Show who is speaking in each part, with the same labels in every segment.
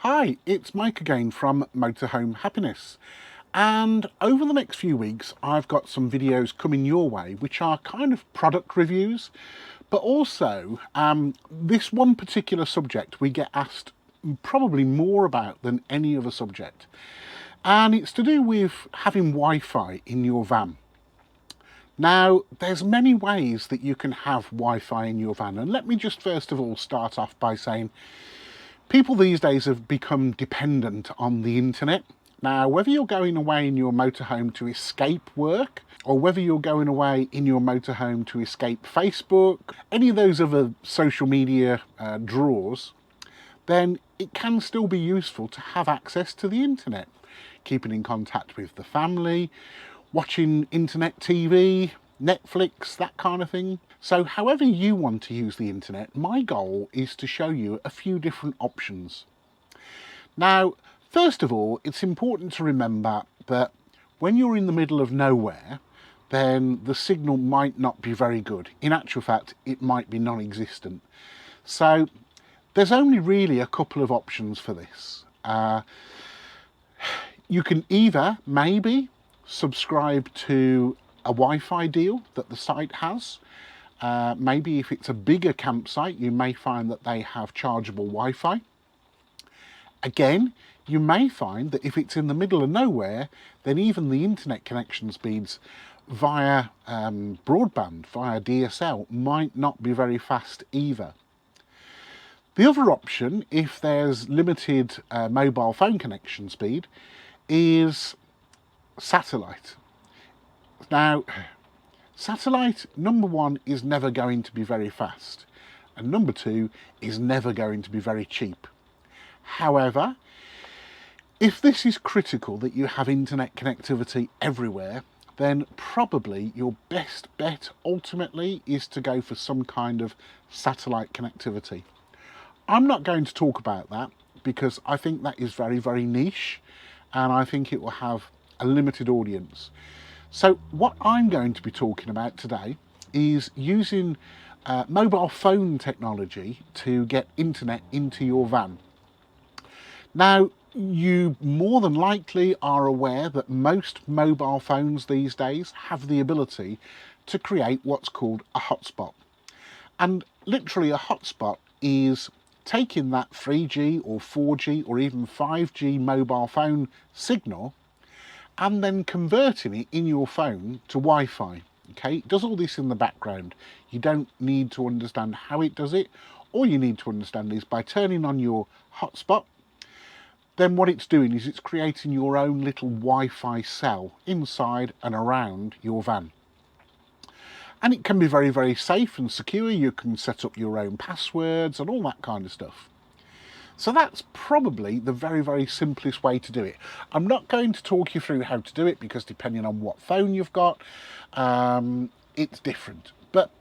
Speaker 1: Hi, it's Mike again from Motorhome Happiness, and over the next few weeks I've got some videos coming your way which are kind of product reviews, but also this one particular subject we get asked probably more about than any other subject, and it's to do with having Wi-Fi in your van. Now, there's many ways that you can have Wi-Fi in your van, and let me just first of all start off by saying people these days have become dependent on the internet. Now, whether you're going away in your motorhome to escape work, or whether you're going away in your motorhome to escape Facebook, any of those other social media drawers, then it can still be useful to have access to the internet. Keeping in contact with the family, watching internet TV, Netflix, that kind of thing. So however you want to use the internet, my goal is to show you a few different options. Now, first of all, it's important to remember that when you're in the middle of nowhere, then the signal might not be very good. In actual fact, it might be non-existent. So there's only really a couple of options for this. You can either maybe subscribe to a Wi-Fi deal that the site has. Maybe if it's a bigger campsite, you may find that they have chargeable Wi-Fi. Again, you may find that if it's in the middle of nowhere, then even the internet connection speeds via broadband, via DSL, might not be very fast either. The other option, if there's limited mobile phone connection speed, is satellite. Now, satellite, number one, is never going to be very fast, and number two, is never going to be very cheap. However, if this is critical that you have internet connectivity everywhere, then probably your best bet ultimately is to go for some kind of satellite connectivity. I'm not going to talk about that because I think that is very, very niche, and I think it will have a limited audience. So what I'm going to be talking about today is using mobile phone technology to get internet into your van. Now, you more than likely are aware that most mobile phones these days have the ability to create what's called a hotspot. And literally a hotspot is taking that 3G or 4G or even 5G mobile phone signal and then converting it in your phone to Wi-Fi. Okay, it does all this in the background. You don't need to understand how it does it. All you need to understand is by turning on your hotspot, then what it's doing is it's creating your own little Wi-Fi cell inside and around your van. And it can be very, very safe and secure. You can set up your own passwords and all that kind of stuff. So that's probably the very, very simplest way to do it. I'm not going to talk you through how to do it because depending on what phone you've got, it's different. But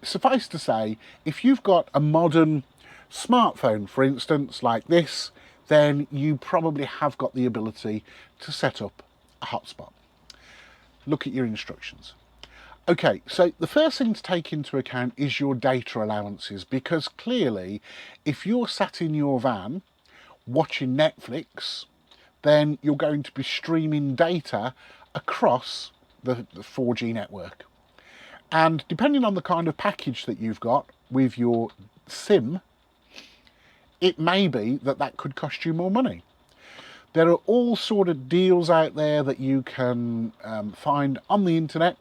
Speaker 1: suffice to say, if you've got a modern smartphone, for instance, like this, then you probably have got the ability to set up a hotspot. Look at your instructions. Okay, so the first thing to take into account is your data allowances, because clearly if you're sat in your van watching Netflix, then you're going to be streaming data across the 4G network. And depending on the kind of package that you've got with your SIM, it may be that that could cost you more money. There are all sort of deals out there that you can find on the internet,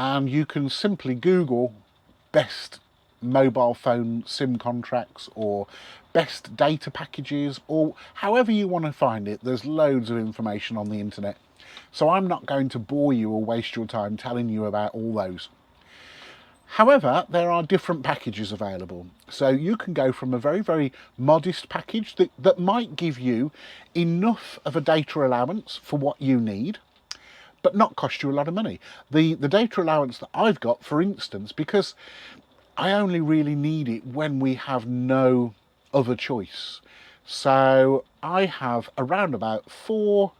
Speaker 1: and you can simply Google best mobile phone SIM contracts or best data packages, or however you want to find it. There's loads of information on the internet. So I'm not going to bore you or waste your time telling you about all those. However, there are different packages available. So you can go from a very, very modest package that might give you enough of a data allowance for what you need, but not cost you a lot of money. The data allowance that I've got, for instance, because I only really need it when we have no other choice. So I have around about 4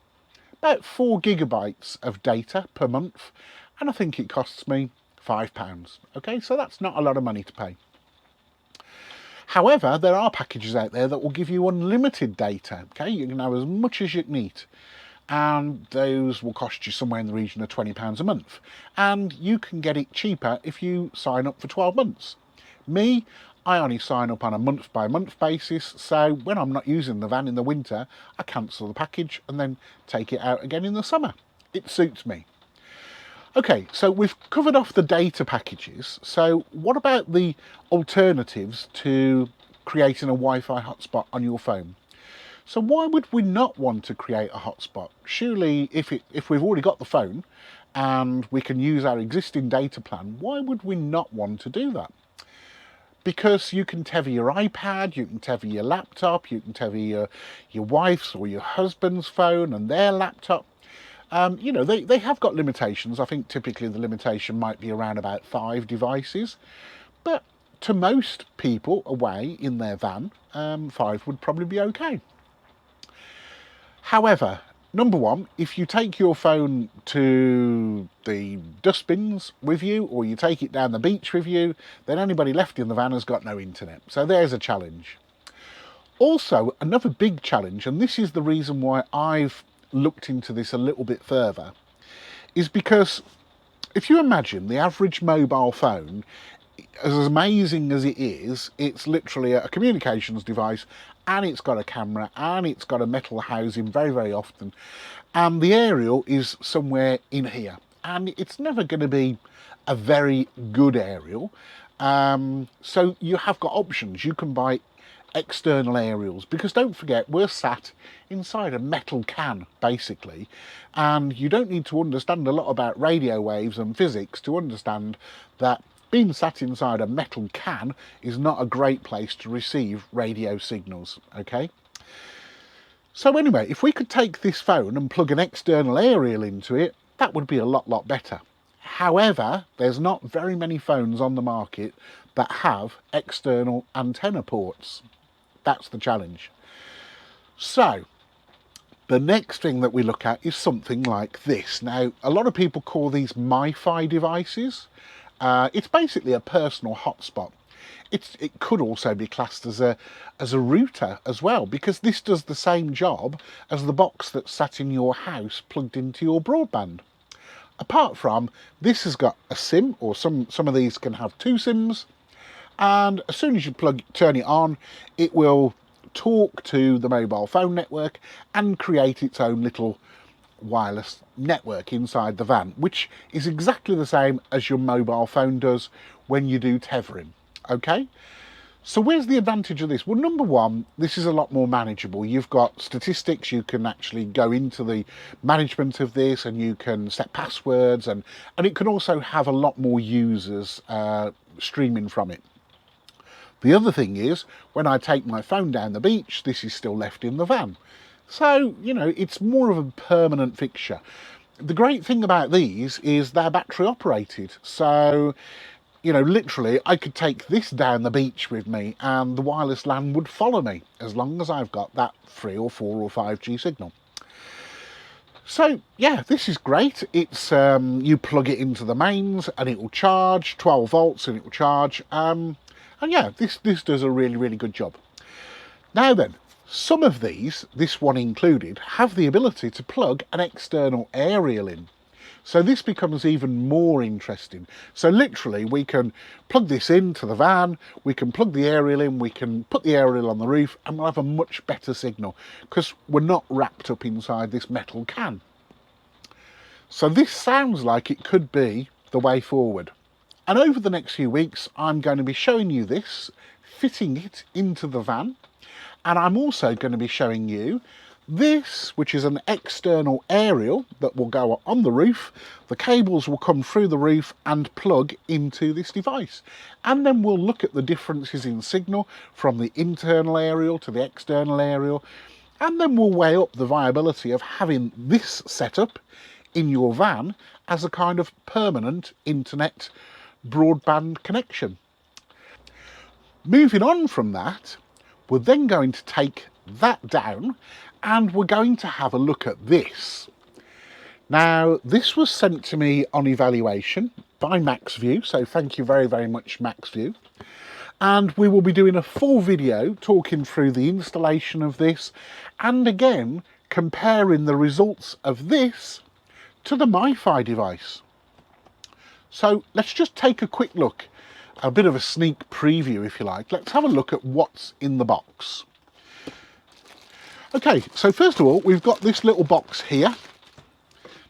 Speaker 1: gigabytes of data per month, and I think it costs me £5. Okay, so that's not a lot of money to pay. However, there are packages out there that will give you unlimited data. Okay, you can have as much as you need, and those will cost you somewhere in the region of £20 a month, and you can get it cheaper if you sign up for 12 months. Me, I only sign up on a month by month basis, so when I'm not using the van in the winter, I cancel the package and then take it out again in the summer. It suits me. Okay, so we've covered off the data packages, so what about the alternatives to creating a Wi-Fi hotspot on your phone? So why would we not want to create a hotspot? Surely if we've already got the phone and we can use our existing data plan, why would we not want to do that? Because you can tether your iPad, you can tether your laptop, you can tether your wife's or your husband's phone and their laptop. You know, they have got limitations. I think typically the limitation might be around about 5 devices, but to most people away in their van, 5 would probably be okay. However, number one, if you take your phone to the dustbins with you, or you take it down the beach with you, then anybody left in the van has got no internet. So there's a challenge. Also, another big challenge, and this is the reason why I've looked into this a little bit further, is because if you imagine the average mobile phone, as amazing as it is, it's literally a communications device, and it's got a camera, and it's got a metal housing very, very often, and the aerial is somewhere in here, and it's never going to be a very good aerial. So you have got options. You can buy external aerials, because don't forget, we're sat inside a metal can basically, and you don't need to understand a lot about radio waves and physics to understand that being sat inside a metal can is not a great place to receive radio signals. Okay, so anyway, if we could take this phone and plug an external aerial into it, that would be a lot better. However, there's not very many phones on the market that have external antenna ports. That's the challenge. So the next thing that we look at is something like this. Now, a lot of people call these Mifi devices. It's basically a personal hotspot. It could also be classed as a router as well, because this does the same job as the box that's sat in your house plugged into your broadband. Apart from, this has got a SIM, or some of these can have 2 SIMs, and as soon as you turn it on, it will talk to the mobile phone network and create its own little wireless network inside the van, which is exactly the same as your mobile phone does when you do tethering. Okay, so where's the advantage of this? Well, number one, this is a lot more manageable. You've got statistics. You can actually go into the management of this, and you can set passwords, and it can also have a lot more users streaming from it. The other thing is, when I take my phone down the beach, this is still left in the van. So, you know, it's more of a permanent fixture. The great thing about these is they're battery operated. So, you know, literally, I could take this down the beach with me and the wireless LAN would follow me as long as I've got that 3 or 4 or 5G signal. So, yeah, this is great. It's you plug it into the mains and it will charge, 12 volts and it will charge. And yeah, this does a really good job. Now then, some of these, this one included, have the ability to plug an external aerial in. So this becomes even more interesting. So literally we can plug this into the van, we can plug the aerial in, we can put the aerial on the roof, and we'll have a much better signal because we're not wrapped up inside this metal can. So this sounds like it could be the way forward. And over the next few weeks, I'm going to be showing you this, fitting it into the van. And I'm also going to be showing you this, which is an external aerial that will go on the roof. The cables will come through the roof and plug into this device. And then we'll look at the differences in signal from the internal aerial to the external aerial. And then we'll weigh up the viability of having this setup in your van as a kind of permanent internet broadband connection. Moving on from that, we're then going to take that down and we're going to have a look at this. Now, this was sent to me on evaluation by MaxView, so thank you very much, MaxView. And we will be doing a full video talking through the installation of this, and again comparing the results of this to the Mifi device. So let's just take a quick look, a bit of a sneak preview if you like. Let's have a look at what's in the box. Okay, so first of all, we've got this little box here.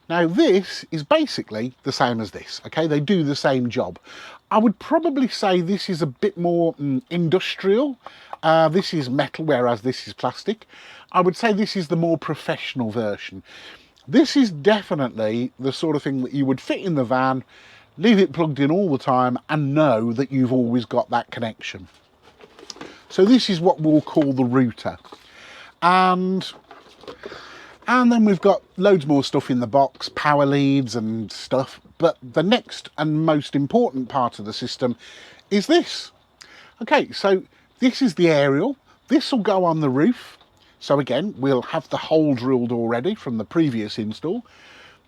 Speaker 1: Now this is basically the same as this, okay? They do the same job. I would probably say this is a bit more industrial. This is metal, whereas this is plastic. I would say this is the more professional version. This is definitely the sort of thing that you would fit in the van, leave it plugged in all the time, and know that you've always got that connection. So this is what we'll call the router. And then we've got loads more stuff in the box, power leads and stuff. But the next and most important part of the system is this. Okay, so this is the aerial. This will go on the roof. So again, we'll have the hole drilled already from the previous install.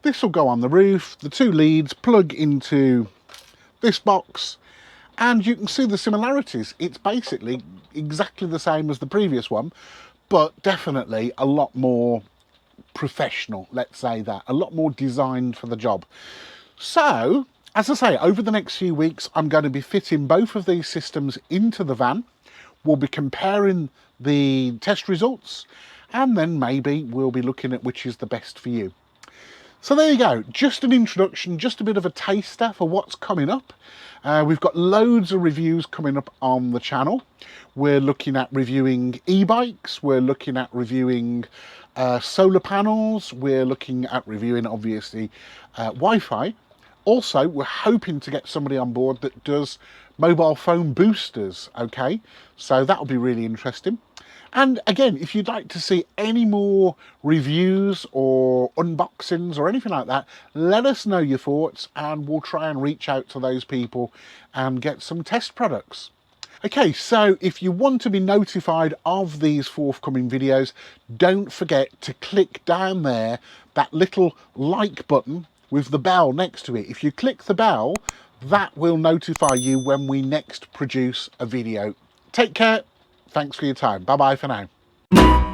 Speaker 1: This will go on the roof. The two leads plug into this box. And you can see the similarities. It's basically exactly the same as the previous one, but definitely a lot more professional, let's say that, a lot more designed for the job. So as I say, over the next few weeks I'm going to be fitting both of these systems into the van. We'll be comparing the test results, and then maybe we'll be looking at which is the best for you. So there you go, just an introduction, just a bit of a taster for what's coming up. We've got loads of reviews coming up on the channel. We're looking at reviewing e-bikes, we're looking at reviewing solar panels, we're looking at reviewing obviously Wi-Fi. Also, we're hoping to get somebody on board that does mobile phone boosters, okay? So that'll be really interesting. And again, if you'd like to see any more reviews or unboxings or anything like that, let us know your thoughts and we'll try and reach out to those people and get some test products. Okay, so if you want to be notified of these forthcoming videos, don't forget to click down there, that little like button with the bell next to it. If you click the bell, that will notify you when we next produce a video. Take care. Thanks for your time. Bye bye for now.